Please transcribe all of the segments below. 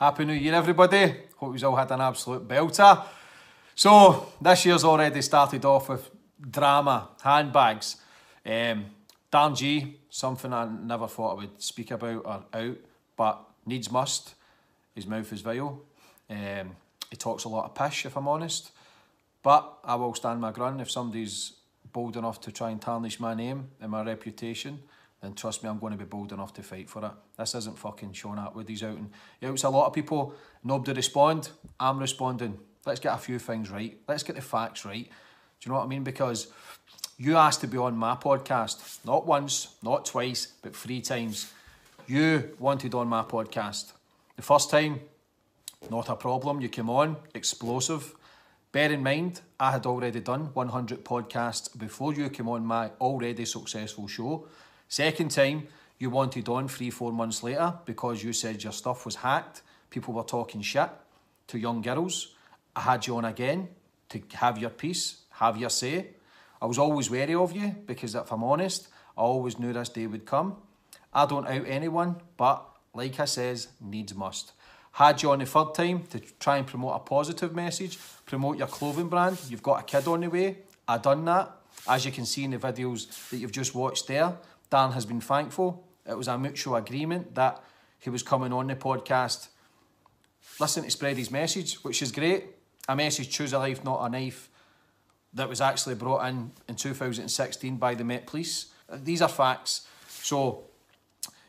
Happy New Year, everybody. Hope you've all had an absolute belter. So, this year's already started off with drama, handbags. Dan G, something I never thought I would speak about or out, but needs must. His mouth is vile. He talks a lot of pish, if I'm honest. But I will stand my ground. If somebody's bold enough to try and tarnish my name and my reputation, then trust me, I'm going to be bold enough to fight for it. This isn't fucking Sean Atwood. He's out and he outs a lot of people. Nobody respond. I'm responding. Let's get a few things right. Let's get the facts right. Do you know what I mean? Because you asked to be on my podcast. Not once, not twice, but 3 times. You wanted on my podcast. The first time, not a problem. You came on, explosive. Bear in mind, I had already done 100 podcasts before you came on my already successful show. Second time, you wanted on 3-4 months later because you said your stuff was hacked. People were talking shit to young girls. I had you on again to have your piece, have your say. I was always wary of you because if I'm honest, I always knew this day would come. I don't out anyone, but like I says, needs must. Had you on the third time to try and promote a positive message, promote your clothing brand. You've got a kid on the way. I done that. As you can see in the videos that you've just watched there, Dan has been thankful. It was a mutual agreement that he was coming on the podcast. Listen to spread his message, which is great. A message, choose a life, not a knife, that was actually brought in 2016 by the Met Police. These are facts. So,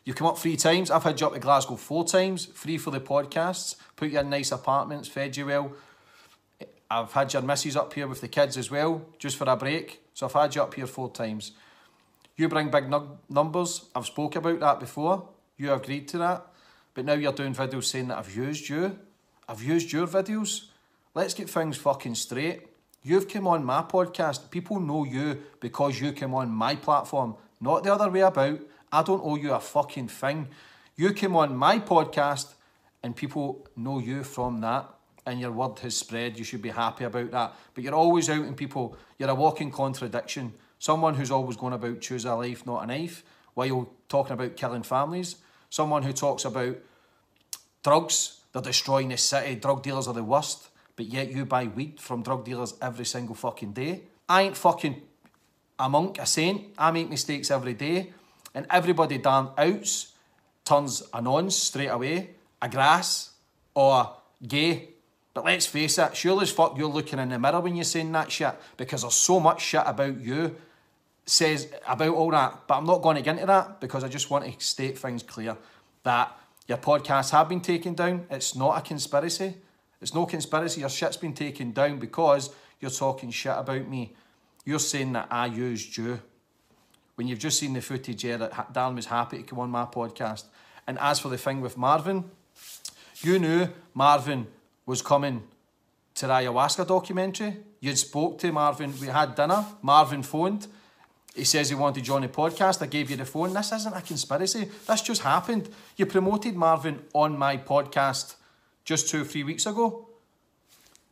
you've come up 3 times. I've had you up to Glasgow 4 times. Free for the podcasts. Put you in nice apartments, fed you well. I've had your missus up here with the kids as well, just for a break. So I've had you up here 4 times. You bring big numbers. I've spoke about that before. You agreed to that. But now you're doing videos saying that I've used you. I've used your videos. Let's get things fucking straight. You've come on my podcast. People know you because you came on my platform, not the other way about. I don't owe you a fucking thing. You came on my podcast and people know you from that and your word has spread. You should be happy about that. But you're always out and people, you're a walking contradiction. Someone who's always going about choose a life, not a knife, while talking about killing families. Someone who talks about drugs, they're destroying the city, drug dealers are the worst, but yet you buy weed from drug dealers every single fucking day. I ain't fucking a monk, a saint. I make mistakes every day. And everybody damn outs turns a nonce straight away, a grass, or gay. But let's face it, surely as fuck you're looking in the mirror when you're saying that shit, because there's so much shit about you says about all that. But I'm not going to get into that because I just want to state things clear that your podcasts have been taken down. It's not a conspiracy. It's no conspiracy. Your shit's been taken down because you're talking shit about me. You're saying that I used you. When you've just seen the footage here that Dan was happy to come on my podcast. And as for the thing with Marvin, you knew Marvin was coming to the ayahuasca documentary. You'd spoke to Marvin. We had dinner. Marvin phoned. He says he wanted you on the podcast. I gave you the phone. This isn't a conspiracy. This just happened. You promoted Marvin on my podcast just 2 or 3 weeks ago.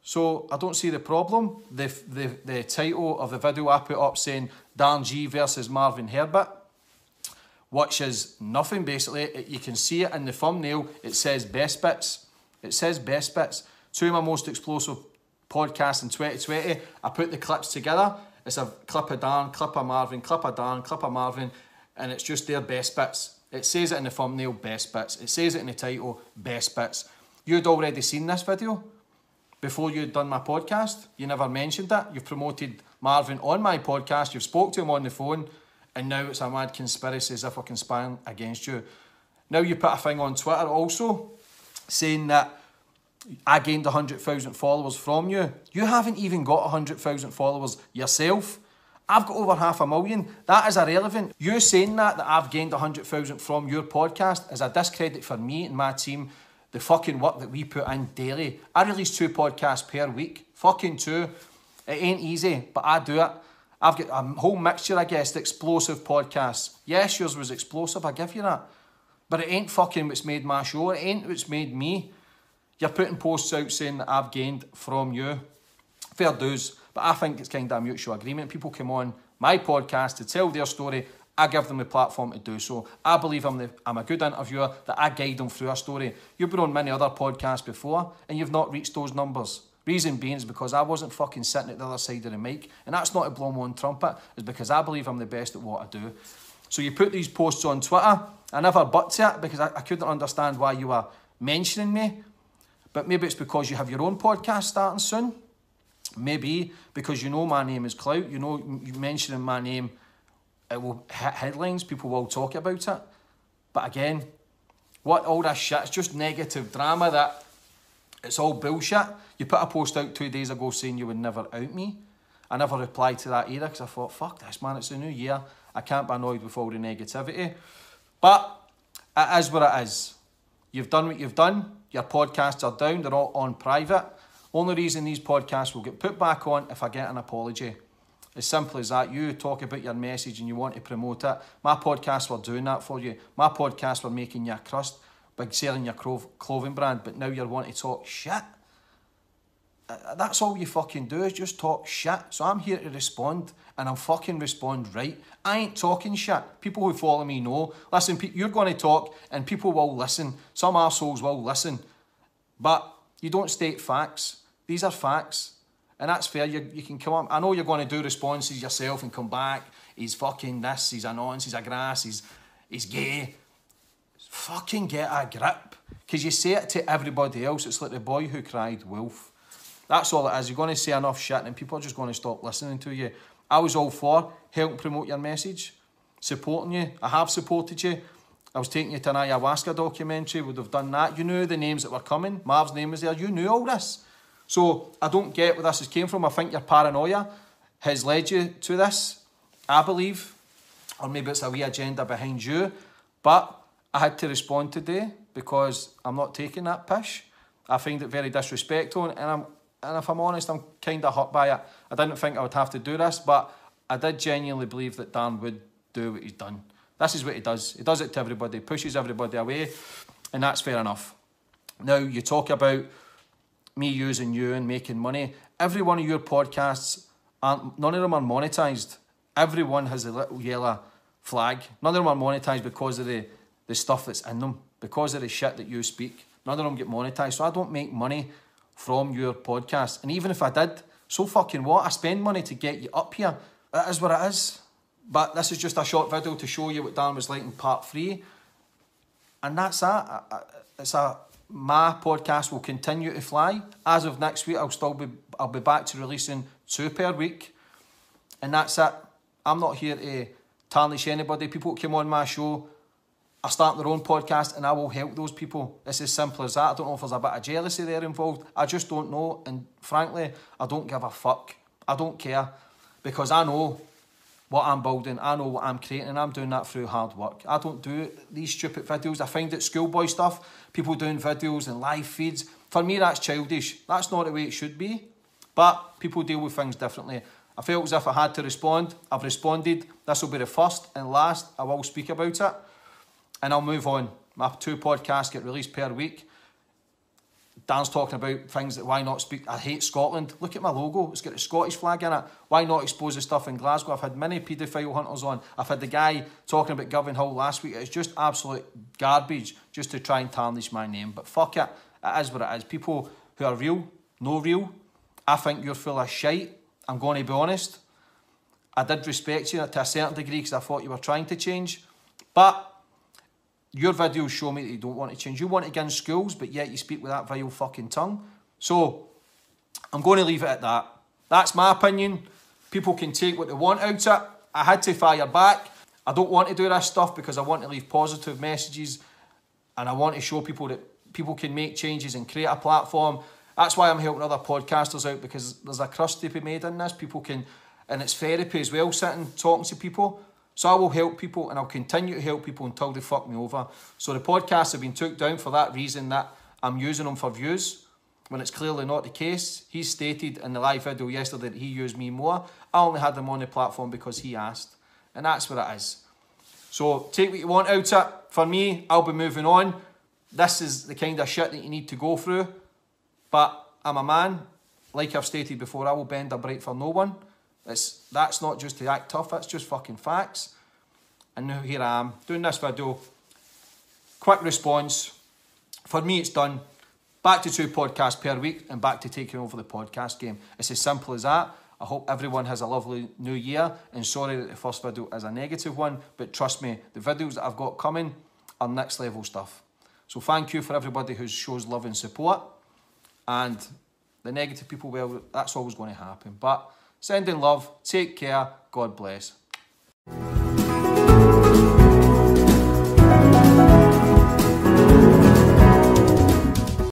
So I don't see the problem. The title of the video I put up saying Dan G versus Marvin Herbert, which is nothing basically. You can see it in the thumbnail. It says best bits. It says best bits. 2 of my most explosive podcasts in 2020. I put the clips together. It's a clip of Dan, clip of Marvin, clip of Dan, clip of Marvin, and it's just their best bits. It says it in the thumbnail, best bits. It says it in the title, best bits. You'd already seen this video before you'd done my podcast. You never mentioned it. You've promoted Marvin on my podcast. You've spoke to him on the phone, and now it's a mad conspiracy as if we're conspiring against you. Now you put a thing on Twitter also saying that I gained 100,000 followers from you. You haven't even got 100,000 followers yourself. I've got over 500,000. That is irrelevant. You saying that I've gained 100,000 from your podcast is a discredit for me and my team. The fucking work that we put in daily. I release 2 podcasts per week. Fucking 2. It ain't easy, but I do it. I've got a whole mixture, I guess, the explosive podcasts. Yes, yours was explosive, I give you that. But it ain't fucking what's made my show. It ain't what's made me. You're putting posts out saying that I've gained from you. Fair dues. But I think it's kind of a mutual agreement. People come on my podcast to tell their story. I give them the platform to do so. I believe I'm a good interviewer, that I guide them through a story. You've been on many other podcasts before and you've not reached those numbers. Reason being is because I wasn't fucking sitting at the other side of the mic, and that's not to blow my own trumpet, it's because I believe I'm the best at what I do. So you put these posts on Twitter, I never butt to it because I couldn't understand why you were mentioning me, but maybe it's because you have your own podcast starting soon. Maybe because you know my name is clout, you know you mentioning my name, it will hit headlines, people will talk about it. But again, what all this shit, it's just negative drama that it's all bullshit. You put a post out 2 days ago saying you would never out me. I never replied to that either because I thought, fuck this man, it's the new year. I can't be annoyed with all the negativity. But it is what it is. You've done what you've done. Your podcasts are down, they're all on private. Only reason these podcasts will get put back on if I get an apology. As simple as that. You talk about your message and you want to promote it. My podcasts were doing that for you. My podcasts were making you a crust by selling your clothing brand, but now you want to talk shit. That's all you fucking do is just talk shit. So I'm here to respond, and I'll fucking respond right. I ain't talking shit. People who follow me know. Listen, you're going to talk and people will listen. Some arseholes will listen. But you don't state facts. These are facts. And that's fair. You can come up. I know you're going to do responses yourself and come back. He's fucking this. He's a nonce. He's a grass. He's gay. Fucking get a grip. Because you say it to everybody else. It's like the boy who cried wolf. That's all it is. You're going to say enough shit and people are just going to stop listening to you. I was all for helping promote your message. Supporting you. I have supported you. I was taking you to an ayahuasca documentary. Would have done that. You knew the names that were coming. Marv's name was there. You knew all this. So I don't get where this has came from. I think your paranoia has led you to this, I believe. Or maybe it's a wee agenda behind you. But I had to respond today because I'm not taking that pish. I find it very disrespectful, and if I'm honest, I'm kind of hurt by it. I didn't think I would have to do this, but I did genuinely believe that Dan would do what he's done. This is what he does. He does it to everybody, pushes everybody away, and that's fair enough. Now, you talk about me using you and making money. Every one of your podcasts, none of them are monetized. Everyone has a little yellow flag. None of them are monetized because of the stuff that's in them, because of the shit that you speak. None of them get monetized, so I don't make money from your podcast. And even if I did, so fucking what? I spend money to get you up here. It is what it is. But this is just a short video to show you what Dan was like in part 3. And that's that. My podcast will continue to fly. As of next week, I'll be back to releasing 2 per week. And that's it. I'm not here to tarnish anybody. People who come on my show are starting their own podcast and I will help those people. It's as simple as that. I don't know if there's a bit of jealousy there involved. I just don't know. And frankly, I don't give a fuck. I don't care. Because I know what I'm building. I know what I'm creating, and I'm doing that through hard work. I don't do these stupid videos. I find it schoolboy stuff. People doing videos and live feeds. For me, that's childish. That's not the way it should be. But people deal with things differently. I felt as if I had to respond. I've responded. This will be the first and last I will speak about it. And I'll move on. My 2 podcasts get released per week. Dan's talking about things that why not speak. I hate Scotland. Look at my logo. It's got the Scottish flag in it. Why not expose the stuff in Glasgow? I've had many paedophile hunters on. I've had the guy talking about Govanhill last week. It's just absolute garbage just to try and tarnish my name. But fuck it. It is what it is. People who are real, no real. I think you're full of shite. I'm going to be honest. I did respect you to a certain degree because I thought you were trying to change. But your videos show me that you don't want to change. You want to get in schools, but yet you speak with that vile fucking tongue. So, I'm going to leave it at that. That's my opinion. People can take what they want out of it. I had to fire back. I don't want to do this stuff because I want to leave positive messages and I want to show people that people can make changes and create a platform. That's why I'm helping other podcasters out, because there's a crust to be made in this. People can, and it's therapy as well, sitting, talking to people. So I will help people and I'll continue to help people until they fuck me over. So the podcasts have been took down for that reason, that I'm using them for views, when it's clearly not the case. He stated in the live video yesterday that he used me more. I only had them on the platform because he asked. And that's what it is. So take what you want out of it. For me, I'll be moving on. This is the kind of shit that you need to go through. But I'm a man. Like I've stated before, I will bend a bright for no one. That's not just to act tough, that's just fucking facts. and now here I am doing this video. Quick response. For me, it's done. Back to 2 podcasts per week and back to taking over the podcast game. It's as simple as that. I hope everyone has a lovely new year, and sorry that the first video is a negative one, but trust me, the videos that I've got coming are next level stuff. So thank you for everybody who shows love and support, and the negative people, well, that's always going to happen. But sending love, take care, God bless.